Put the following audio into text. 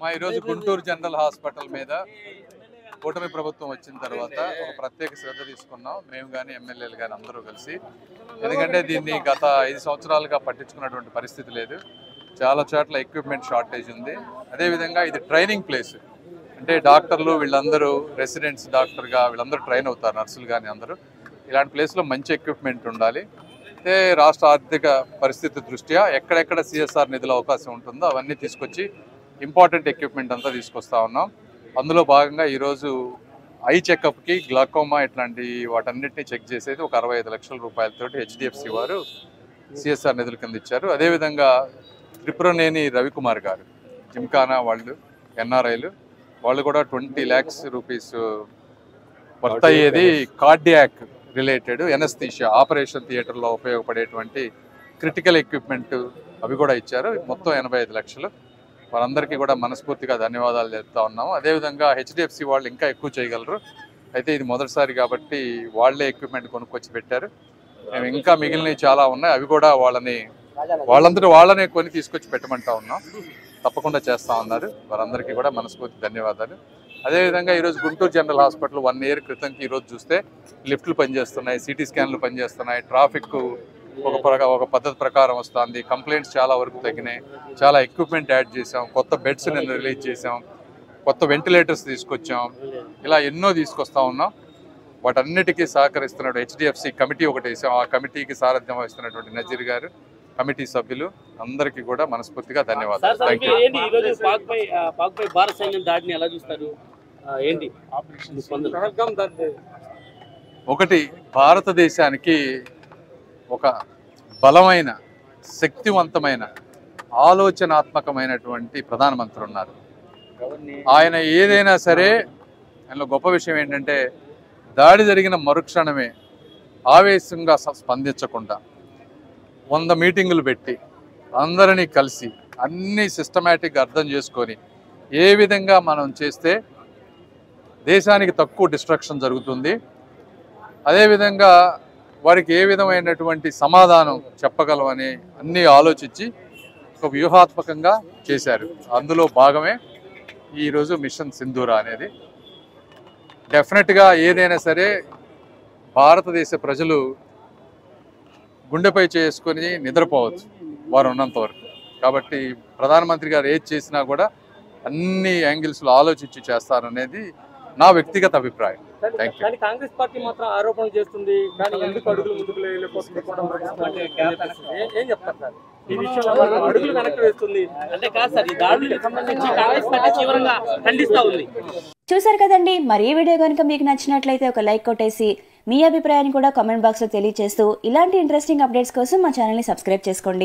మా ఈరోజు Guntur general hospital మీద కూటమి ప్రభుత్వం వచ్చిన తర్వాత ఒక ప్రత్యేక శ్రద్ధ తీసుకున్నాం మేము కానీ ఎమ్మెల్యేలు కానీ అందరూ కలిసి. ఎందుకంటే దీన్ని గత 5 సంవత్సరాలుగా పట్టించుకున్నటువంటి పరిస్థితి లేదు. చాలా చోట్ల ఎక్విప్మెంట్ షార్టేజ్ ఉంది. అదేవిధంగా ఇది ట్రైనింగ్ ప్లేస్, అంటే డాక్టర్లు వీళ్ళందరూ రెసిడెంట్స్ డాక్టర్గా వీళ్ళందరూ ట్రైన్ అవుతారు, నర్సులు కానీ అందరూ. ఇలాంటి ప్లేస్లో మంచి ఎక్విప్మెంట్ ఉండాలి. అయితే రాష్ట్ర ఆర్థిక పరిస్థితి దృష్ట్యా ఎక్కడెక్కడ సిఎస్ఆర్ నిధుల అవకాశం ఉంటుందో అవన్నీ తీసుకొచ్చి ఇంపార్టెంట్ ఎక్విప్మెంట్ అంతా తీసుకొస్తా ఉన్నాం. అందులో భాగంగా ఈరోజు ఐ చెకప్కి గ్లాకోమా ఇట్లాంటి వాటన్నిటిని చెక్ చేసేది ఒక 65 లక్షల రూపాయలతోటి హెచ్డిఎఫ్సి వారు సిఎస్ఆర్ నిధుల కింద ఇచ్చారు. అదేవిధంగా త్రిపురనేని రవికుమార్ గారు జిమ్ఖానా వాళ్ళు ఎన్ఆర్ఐలు వాళ్ళు కూడా 20 lakhs రూపీస్ వర్త్ అయ్యేది కార్డియాక్ రిలేటెడ్ ఎనస్థీషియా ఆపరేషన్ థియేటర్లో ఉపయోగపడేటువంటి క్రిటికల్ ఎక్విప్మెంట్ అవి కూడా ఇచ్చారు. మొత్తం 85 లక్షలు. వారందరికీ కూడా మనస్ఫూర్తిగా ధన్యవాదాలు చెప్తా ఉన్నాము. అదేవిధంగా హెచ్డిఎఫ్సి వాళ్ళు ఇంకా ఎక్కువ చేయగలరు. అయితే ఇది మొదటిసారి కాబట్టి వాళ్ళే ఎక్విప్మెంట్ కొనుక్కొచ్చి పెట్టారు. మేము ఇంకా మిగిలినవి చాలా ఉన్నాయి, అవి కూడా వాళ్ళందరూ వాళ్ళనే కొని తీసుకొచ్చి పెట్టమంటా ఉన్నాం. తప్పకుండా చేస్తూ ఉన్నారు. వారందరికీ కూడా మనస్ఫూర్తి ధన్యవాదాలు. అదేవిధంగా ఈరోజు గుంటూరు జనరల్ హాస్పిటల్ 1 year క్రితంకి ఈరోజు చూస్తే లిఫ్ట్లు పనిచేస్తున్నాయి, సిటీ స్కాన్లు పనిచేస్తున్నాయి, ట్రాఫిక్ ఒక పద్ధతి ప్రకారం వస్తుంది, కంప్లైంట్స్ చాలా వరకు తగ్గినాయి, చాలా ఎక్విప్మెంట్ యాడ్ చేసాం, కొత్త బెడ్స్ నేను రిలీజ్ చేసాం, కొత్త వెంటిలేటర్స్ తీసుకొచ్చాం, ఇలా ఎన్నో తీసుకొస్తా ఉన్నాం. వాటన్నిటికీ సహకరిస్తున్నటువంటి హెచ్డిఎఫ్సి కమిటీ ఒకటి వేసాం. ఆ కమిటీకి సారథ్యం వహిస్తున్నటువంటి నజీర్ గారు, కమిటీ సభ్యులు అందరికీ కూడా మనస్ఫూర్తిగా ధన్యవాదాలు. ఒకటి, భారతదేశానికి ఒక బలమైన శక్తివంతమైన ఆలోచనాత్మకమైనటువంటి ప్రధానమంత్రి ఉన్నారు. ఆయన ఏదైనా సరే ఆయనలో గొప్ప విషయం ఏంటంటే దాడి జరిగిన మరుక్షణమే ఆవేశంగా స్పందించకుండా 100 మీటింగులు పెట్టి అందరినీ కలిసి అన్ని సిస్టమేటిక్గా అర్థం చేసుకొని ఏ విధంగా మనం చేస్తే దేశానికి తక్కువ డిస్ట్రక్షన్ జరుగుతుంది, అదేవిధంగా వారికి ఏ విధమైనటువంటి సమాధానం చెప్పగలమని అన్నీ ఆలోచించి ఒక వ్యూహాత్మకంగా చేశారు. అందులో భాగమే ఈరోజు మిషన్ సింధూర అనేది. డెఫినెట్గా ఏదైనా సరే భారతదేశ ప్రజలు గుండెపై చేసుకొని నిద్రపోవచ్చు వారు ఉన్నంత వరకు. కాబట్టి ప్రధానమంత్రి గారు ఏది చేసినా కూడా అన్ని యాంగిల్స్లో ఆలోచించి చేస్తారనేది నా వ్యక్తిగత అభిప్రాయం. కాంగ్రెస్ పార్టీ మాత్రం ఆరోపణలు చేస్తుంది, కానీ ఎందుకు అడుగులు ముందుకు ఏం చెప్తారు సార్ ఈ విషయంలో? అడుగులు వెనక్కి వేస్తుంది అంటే కాదు సార్, ఈ దాడులకు సంబంధించి కాంగ్రెస్ పార్టీ తీవ్రంగా ఖండిస్తా ఉంది. చూసారు కదండి, మరి ఈ వీడియో కనుక మీకు నచ్చినట్లయితే ఒక లైక్ కొట్టేసి మీ అభిప్రాయాన్ని కూడా కామెంట్ బాక్స్ లో తెలియజేస్తూ ఇలాంటి ఇంట్రెస్టింగ్ అప్డేట్స్ కోసం మా ఛానల్ ని సబ్స్క్రైబ్ చేసుకోండి.